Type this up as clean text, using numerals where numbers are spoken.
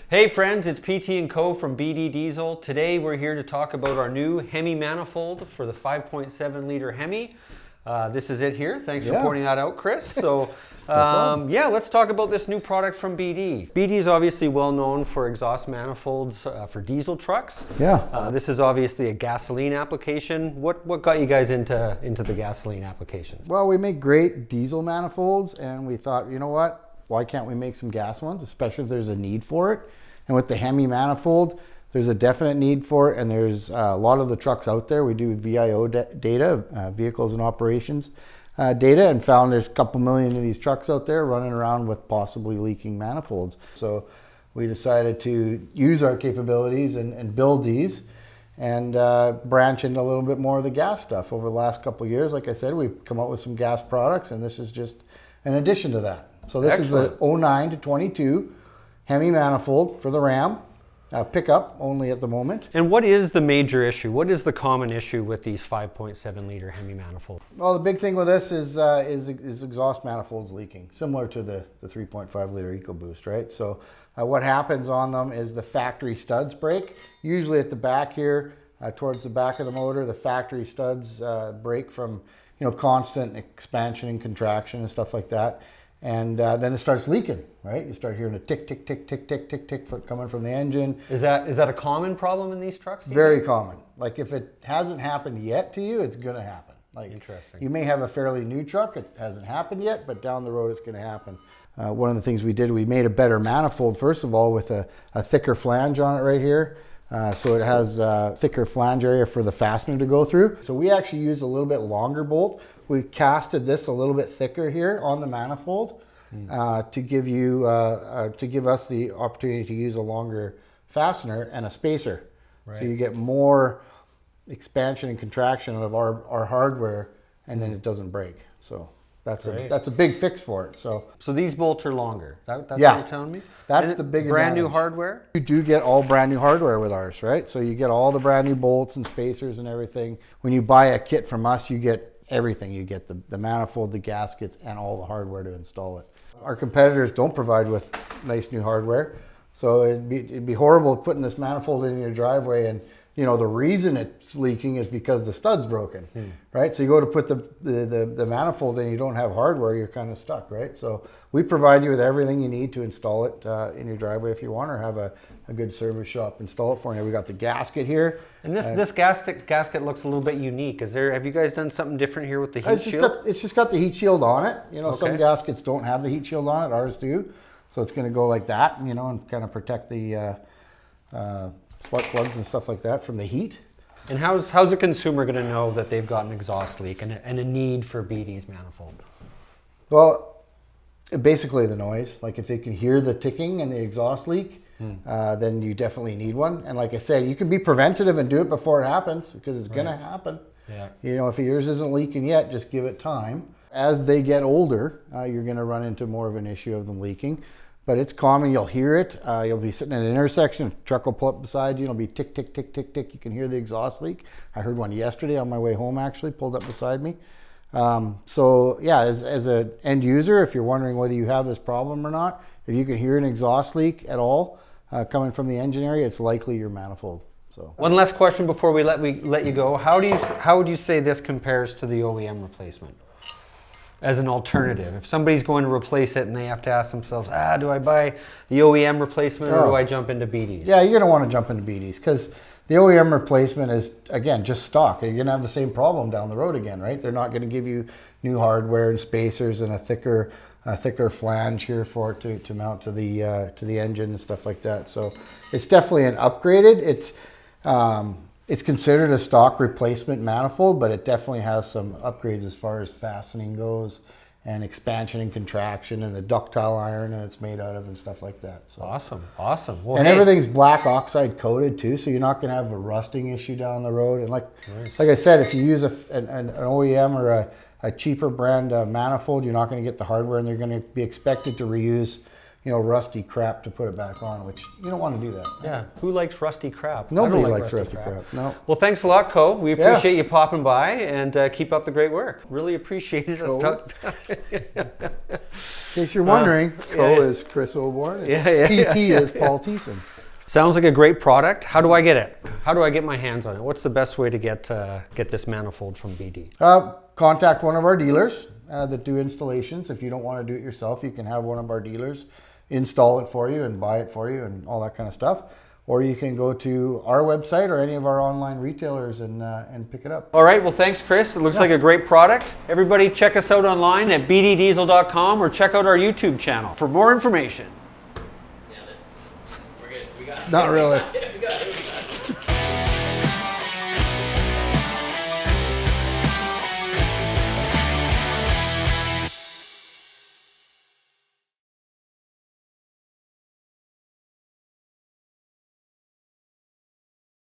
Hey friends, it's PT & Co from BD Diesel. Today we're here to talk about our new HEMI manifold for the 5.7 liter HEMI. This is it here. Thanks for pointing that out, Chris. So let's talk about this new product from BD. BD is obviously well known for exhaust manifolds for diesel trucks. This is obviously a gasoline application. What got you guys into the gasoline applications? Well, we make great diesel manifolds and we thought, you know what? Why can't we make some gas ones, especially if there's a need for it? And with the HEMI manifold, there's a definite need for it, and there's a lot of the trucks out there. We do VIO data, vehicles and operations data, and found there's a couple million of these trucks out there running around with possibly leaking manifolds. So we decided to use our capabilities and build these and branch into a little bit more of the gas stuff. Over the last couple of years, like I said, we've come up with some gas products, and this is just an addition to that. So this is the 09 to 22 HEMI manifold for the Ram. Pickup only at the moment. And what is the major issue? What is the common issue with these 5.7 liter HEMI manifolds? Well, the big thing with this is exhaust manifolds leaking, similar to the 3.5 liter EcoBoost, right? So what happens on them is the factory studs break. Usually at the back here, towards the back of the motor, the factory studs break from constant expansion and contraction and stuff like that. And then it starts leaking, right? You start hearing a tick, tick, tick, tick, tick, tick, tick coming from the engine. Is that a common problem in these trucks? Very common. Like if it hasn't happened yet to you, it's gonna happen. Like interesting. You may have a fairly new truck, it hasn't happened yet, but down the road it's gonna happen. One of the things we did, we made a better manifold, first of all, with a thicker flange on it right here. So it has a thicker flange area for the fastener to go through. So we actually use a little bit longer bolt. We casted this a little bit thicker here on the manifold to give us the opportunity to use a longer fastener and a spacer. Right. So you get more expansion and contraction of our hardware, and then it doesn't break. So that's a big fix for it. So these bolts are longer. That's what you're telling me? That's the big brand advantage. New hardware? You do get all brand new hardware with ours, right? So you get all the brand new bolts and spacers and everything. When you buy a kit from us, you get everything. You get the manifold, the gaskets, and all the hardware to install it. Our competitors don't provide with nice new hardware. So it'd be horrible putting this manifold in your driveway and the reason it's leaking is because the stud's broken, right? So you go to put the manifold in, you don't have hardware, you're kind of stuck, right? So we provide you with everything you need to install it in your driveway if you want, or have a good service shop install it for you. We got the gasket here. And this gasket looks a little bit unique. Have you guys done something different here with the heat shield? It's just got the heat shield on it. Some gaskets don't have the heat shield on it, ours do. So it's gonna go like that, and kind of protect the spark plugs and stuff like that from the heat. And how's a consumer going to know that they've got an exhaust leak and a need for BD's manifold? Well, basically the noise. Like if they can hear the ticking and the exhaust leak, then you definitely need one. And like I said, you can be preventative and do it before it happens, because it's going to happen. Yeah. If yours isn't leaking yet, just give it time. As they get older, you're going to run into more of an issue of them leaking. But it's common, you'll hear it. You'll be sitting at an intersection, a truck will pull up beside you, it'll be tick, tick, tick, tick, tick. You can hear the exhaust leak. I heard one yesterday on my way home, actually, pulled up beside me. As an end user, if you're wondering whether you have this problem or not, if you can hear an exhaust leak at all coming from the engine area, it's likely your manifold. So one last question before we let you go. How would you say this compares to the OEM replacement? As an alternative, if somebody's going to replace it and they have to ask themselves, do I buy the OEM replacement or do I jump into BD's? Yeah, you're going to want to jump into BD's, because the OEM replacement is, again, just stock. You're going to have the same problem down the road again, right? They're not going to give you new hardware and spacers and a thicker flange here for it to mount to the engine and stuff like that. So it's definitely an upgraded. It's considered a stock replacement manifold, but it definitely has some upgrades as far as fastening goes, and expansion and contraction, and the ductile iron that it's made out of and stuff like that. So awesome. Well, and everything's black oxide coated too, so you're not going to have a rusting issue down the road. And like I said, if you use an OEM or a cheaper brand manifold, you're not going to get the hardware, and they're going to be expected to reuse rusty crap to put it back on, which you don't want to do that. Yeah, who likes rusty crap? Nobody I don't like likes rusty crap. No. Well, thanks a lot, Co. We appreciate you popping by, and keep up the great work. Really appreciate it. In case you're wondering, Co is Chris Oborn. PT is Paul Thiessen. Sounds like a great product. How do I get it? How do I get my hands on it? What's the best way to get this manifold from BD? Contact one of our dealers that do installations. If you don't want to do it yourself, you can have one of our dealers install it for you and buy it for you and all that kind of stuff. Or you can go to our website or any of our online retailers and pick it up. All right, well, thanks, Chris. It looks like a great product. Everybody check us out online at bddiesel.com or check out our YouTube channel for more information. We're good. We got it. Not really.